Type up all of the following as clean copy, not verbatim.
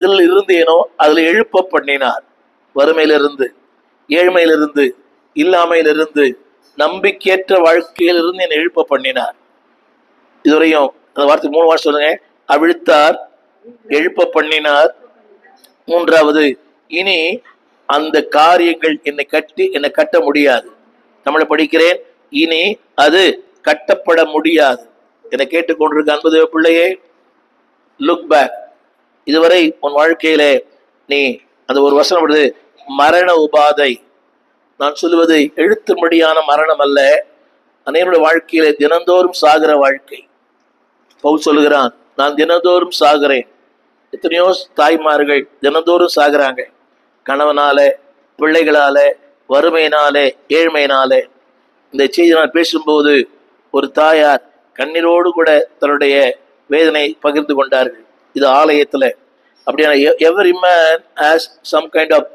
எதில் இருந்தேனோ அதுல எழுப்ப பண்ணினார். வறுமையிலிருந்து, ஏழ்மையிலிருந்து, இல்லாமையிலிருந்து, நம்பிக்கையற்ற வாழ்க்கையிலிருந்து என்னை எழுப்ப பண்ணினார். இதுவரையும் அந்த வார்த்தை 3 வார்த்தை சொல்லுங்க. அவிழ்த்தார், எழுப்ப பண்ணினார். மூன்றாவது, இனி அந்த காரியங்கள் என்னை கட்ட முடியாது. தமிழை படிக்கிறேன். இனி அது கட்டப்பட முடியாது. என்னை கேட்டுக்கொண்டிருக்க அன்பு தேவ பிள்ளையே, லுக் பேக். இதுவரை உன் வாழ்க்கையிலே நீ அந்த ஒரு வசனம் வருது, மரண உபாதை. நான் சொல்லுவது எழுத்தும்படியான மரணம் அல்ல, அனைவருடைய வாழ்க்கையிலே தினந்தோறும் சாகிற வாழ்க்கை. பவுல் சொல்லுகிறான், நான் தினந்தோறும் சாகிறேன். எத்தனையோ தாய்மார்கள் தினந்தோறும் சாகிறாங்க. கணவனால, பிள்ளைகளால, வறுமையினாலே, ஏழ்மையினாலே. இந்த செய்தி நான் பேசும்போது ஒரு தாயார் கண்ணீரோடு கூட தன்னுடைய வேதனை பகிர்ந்து கொண்டார்கள். இது ஆலயத்தில். அப்படியான every man has some kind of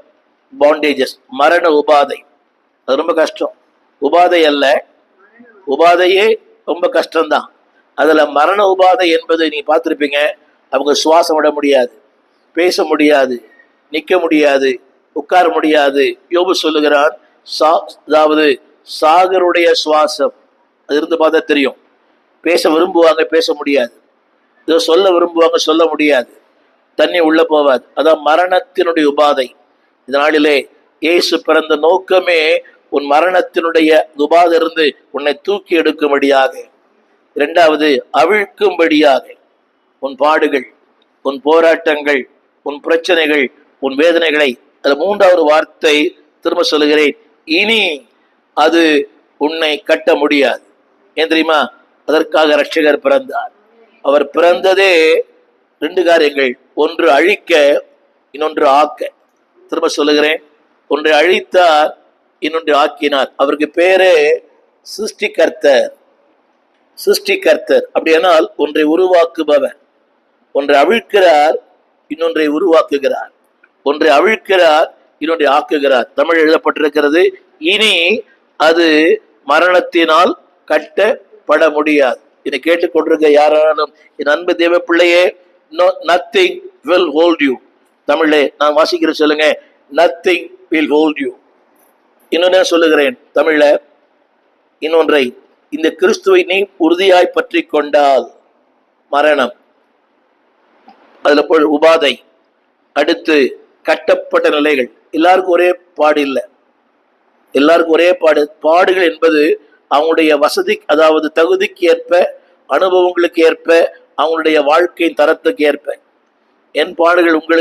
bandages. மரண உபாதை, அது ரொம்ப கஷ்டம். உபாதை அல்ல, உபாதையே ரொம்ப கஷ்டம்தான். அதுல மரண உபாதை என்பது நீ பார்த்துருப்பீங்க. அவங்க சுவாசம் விட முடியாது, பேச முடியாது, நிற்க முடியாது, உட்கார முடியாது. யோபு சொல்லுகிறான், அதாவது சாகருடைய சுவாசம். அது இருந்து பார்த்தா தெரியும். பேச விரும்புவாங்க, பேச முடியாது. இதோ சொல்ல விரும்புவாங்க, சொல்ல முடியாது. தண்ணி உள்ள போவாது. அதான் மரணத்தினுடைய உபாதை. இதனாலே இயேசு பிறந்த நோக்கமே உன் மரணத்தினுடைய உபாதை இருந்து உன்னை தூக்கி எடுக்கும்படியாக. இரண்டாவது, அவிழ்க்கும்படியாக. உன் பாடுகள், உன் போராட்டங்கள், உன் பிரச்சனைகள், உன் வேதனைகளை. அது மூன்றாவது வார்த்தை திரும்ப சொல்லுகிறேன், இனி அது உன்னை கட்ட முடியாது. ஏன் தெரியுமா? அதற்காக இரட்சகர் பிறந்தார். அவர் பிறந்ததே 2 காரியங்கள், ஒன்று அழிக்க, இன்னொன்று ஆக்க. திரும்ப சொல்லுகிறேன், ஒன்றை அழித்தார், இன்னொன்று ஆக்கினார். அவருக்கு பேரே சிருஷ்டிகர்த்தர். சிருஷ்டிகர்த்தர் அப்படியானால் ஒன்றை உருவாக்குபவர். ஒன்றை அவிழ்க்கிறார், இன்னொன்றை உருவாக்குகிறார். ஒன்றை அவிழ்க்கிறார், இன்னொன்றை ஆக்குகிறார். தமிழ் எழுதப்பட்டிருக்கிறது, இனி அது மரணத்தினால் கட்டப்பட முடியாது. இதை கேட்டுக்கொண்டிருக்க யாராலும் என் அன்பு தேவ பிள்ளையே, nothing will hold you. தமிழே நான் வாசிக்கிற சொல்லுங்க, nothing will hold you. இன்னொன்னு சொல்லுகிறேன் தமிழ்ல, இன்னொன்றை, இந்த கிறிஸ்துவை நீ உறுதியாய் பற்றி கொண்டால் மரணம், அதுல உபாதை, அடுத்து கட்டப்பட்ட நிலைகள். எல்லாருக்கும் ஒரே பாடு இல்லை, எல்லாருக்கும் ஒரே பாடுகள் என்பது அவங்களுடைய வசதி, அதாவது தகுதிக்கு ஏற்ப, அனுபவங்களுக்கு ஏற்ப, அவங்களுடைய வாழ்க்கையின் தரத்துக்கு ஏற்ப. என் பாடுகள் உங்களுக்கு